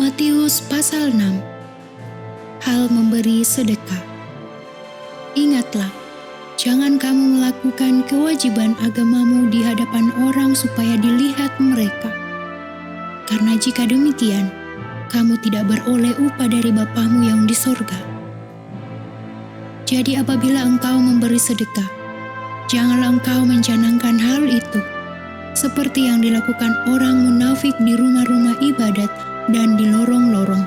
Matius pasal 6. Hal memberi sedekah. Ingatlah, jangan kamu melakukan kewajiban agamamu di hadapan orang supaya dilihat mereka. Karena jika demikian, kamu tidak beroleh upah dari Bapamu yang di sorga. Jadi apabila engkau memberi sedekah, janganlah engkau mencanangkan hal itu, seperti yang dilakukan orang munafik di rumah-rumah ibadat dan di lorong-lorong.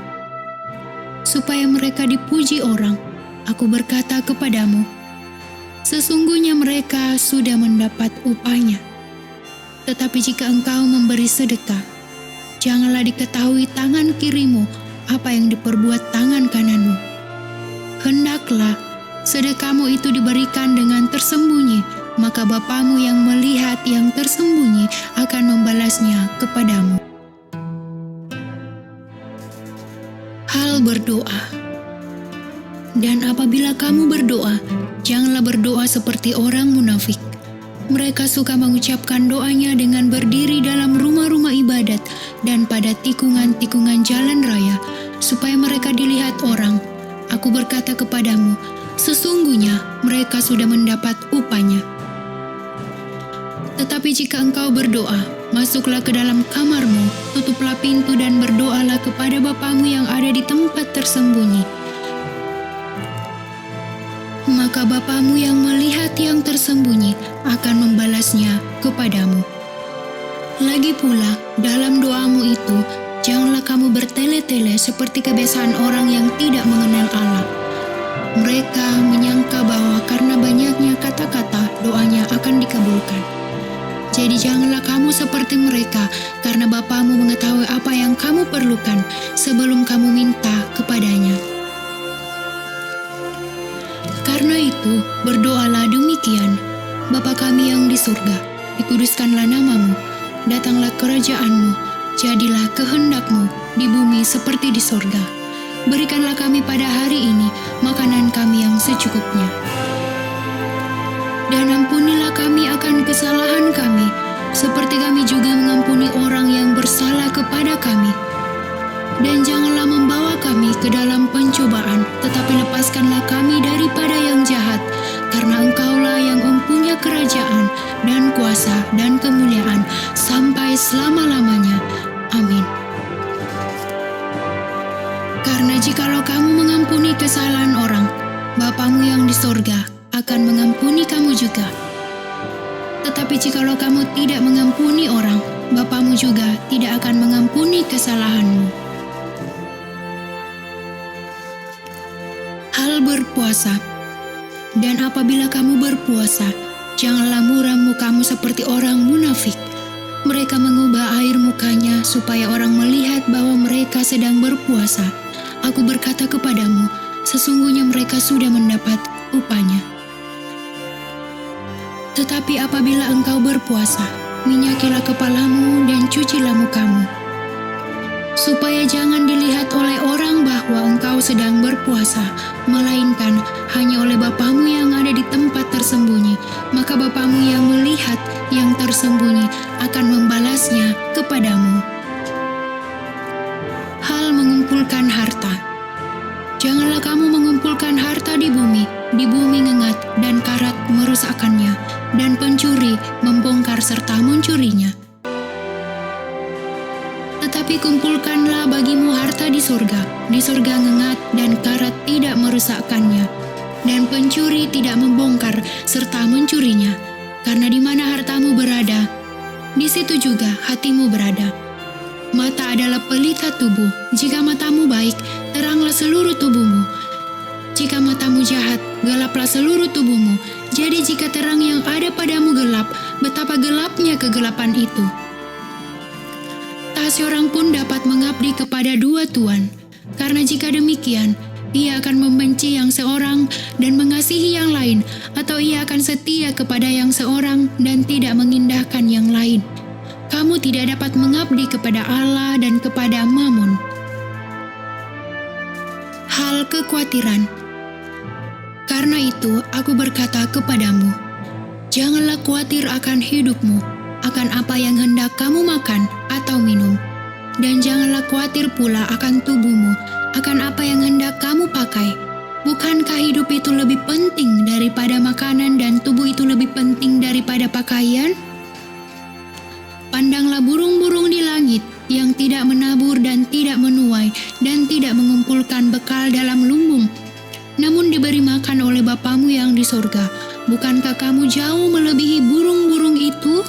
Supaya mereka dipuji orang, aku berkata kepadamu, sesungguhnya mereka sudah mendapat upahnya. Tetapi jika engkau memberi sedekah, janganlah diketahui tangan kirimu apa yang diperbuat tangan kananmu. Hendaklah sedekahmu itu diberikan dengan tersembunyi, maka Bapamu yang melihat yang tersembunyi akan membalasnya kepadamu. Hal berdoa. Dan apabila kamu berdoa, janganlah berdoa seperti orang munafik. Mereka suka mengucapkan doanya dengan berdiri dalam rumah-rumah ibadat dan pada tikungan-tikungan jalan raya, supaya mereka dilihat orang. Aku berkata kepadamu, sesungguhnya mereka sudah mendapat upahnya. Tetapi jika engkau berdoa, masuklah ke dalam kamarmu, tutuplah pintu dan berdoalah kepada Bapamu yang ada di tempat tersembunyi. Maka Bapamu yang melihat yang tersembunyi akan membalasnya kepadamu. Lagi pula, dalam doamu itu, janganlah kamu bertele-tele seperti kebiasaan orang yang tidak mengenal Allah. Mereka menyangka bahwa karena banyaknya kata-kata, doanya akan dikabulkan. Jadi janganlah kamu seperti mereka, karena Bapamu mengetahui apa yang kamu perlukan sebelum kamu minta kepadanya. Karena itu, berdoalah demikian, Bapa kami yang di surga, dikuduskanlah namamu, datanglah kerajaanmu, jadilah kehendakmu di bumi seperti di surga. Berikanlah kami pada hari ini makanan kami yang secukupnya. Dan ampunilah kami akan kesalahan kami, seperti kami juga mengampuni orang yang bersalah kepada kami. Dan janganlah membawa kami ke dalam pencobaan, tetapi lepaskanlah kami daripada yang jahat, karena Engkaulah yang mempunyai kerajaan dan kuasa dan kemuliaan sampai selama-lamanya. Amin. Karena jikalau kamu mengampuni kesalahan orang, Bapamu yang di sorga akan mengampuni kamu juga. Tetapi jikalau kamu tidak mengampuni orang, Bapamu juga tidak akan mengampuni kesalahanmu. Hal berpuasa. Dan apabila kamu berpuasa, janganlah muram mukamu seperti orang munafik. Mereka mengubah air mukanya supaya orang melihat bahwa mereka sedang berpuasa. Aku berkata kepadamu, sesungguhnya mereka sudah mendapat upahnya. Tetapi apabila engkau berpuasa, minyakilah kepalamu dan cucilah mukamu, supaya jangan dilihat oleh orang bahwa engkau sedang berpuasa, melainkan hanya oleh Bapamu yang ada di tempat tersembunyi. Maka Bapamu yang melihat yang tersembunyi akan membalasnya kepadamu. Hal mengumpulkan harta. Janganlah kamu mengumpulkan harta di bumi ngengat dan karat merusakkannya, dan pencuri membongkar serta mencurinya. Tetapi kumpulkanlah bagimu harta di surga ngengat dan karat tidak merusakkannya, dan pencuri tidak membongkar serta mencurinya. Karena di mana hartamu berada, di situ juga hatimu berada. Mata adalah pelita tubuh. Jika matamu baik, teranglah seluruh tubuhmu. Jika matamu jahat, gelaplah seluruh tubuhmu. Jadi jika terang yang ada padamu gelap, betapa gelapnya kegelapan itu. Tak seorang pun dapat mengabdi kepada dua tuan, karena jika demikian, ia akan membenci yang seorang dan mengasihi yang lain, atau ia akan setia kepada yang seorang dan tidak mengindahkan yang lain. Kamu tidak dapat mengabdi kepada Allah dan kepada Mammon. Hal kekhawatiran. Karena itu, aku berkata kepadamu, janganlah khawatir akan hidupmu, akan apa yang hendak kamu makan atau minum. Dan janganlah khawatir pula akan tubuhmu, akan apa yang hendak kamu pakai. Bukankah hidup itu lebih penting daripada makanan dan tubuh itu lebih penting daripada pakaian? Pandanglah burung-burung di langit yang tidak menabur dan tidak menuai dan tidak mengumpulkan bekal dalam lumbung, namun diberi makan oleh Bapamu yang di sorga. Bukankah kamu jauh melebihi burung-burung itu?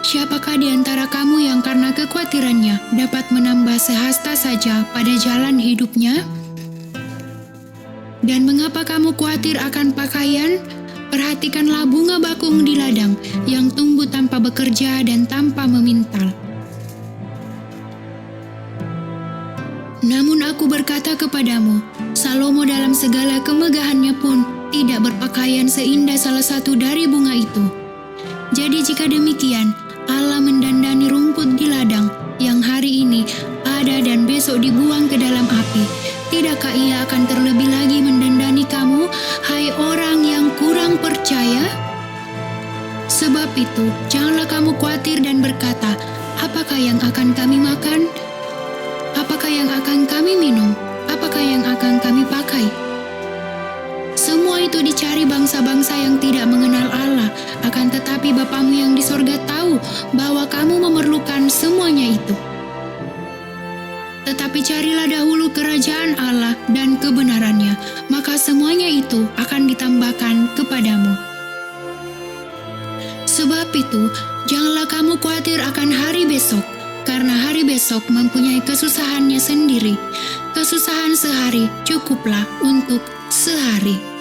Siapakah di antara kamu yang karena kekhawatirannya dapat menambah sehasta saja pada jalan hidupnya? Dan mengapa kamu khawatir akan pakaian? Perhatikanlah bunga bakung di ladang yang tumbuh tanpa bekerja dan tanpa memintal. Namun aku berkata kepadamu, Salomo dalam segala kemegahannya pun tidak berpakaian seindah salah satu dari bunga itu. Jadi jika demikian, Allah mendandani rumput di ladang yang hari ini ada dan besok dibuang ke dalam api. Tidakkah Ia akan terlebih lagi mendandani kamu, hai orang yang kurang percaya? Sebab itu, janganlah kamu khawatir dan berkata, apakah yang akan kami makan? Apakah yang akan kami minum? Apakah yang akan kami pakai? Semua itu dicari bangsa-bangsa yang tidak mengenal Allah, akan tetapi Bapamu yang di sorga tahu bahwa kamu memerlukan semuanya itu. Tetapi carilah dahulu kerajaan Allah dan kebenarannya, maka semuanya itu akan ditambahkan kepadamu. Sebab itu, janganlah kamu khawatir akan hari besok, karena hari besok mempunyai kesusahannya sendiri. Kesusahan sehari cukuplah untuk sehari.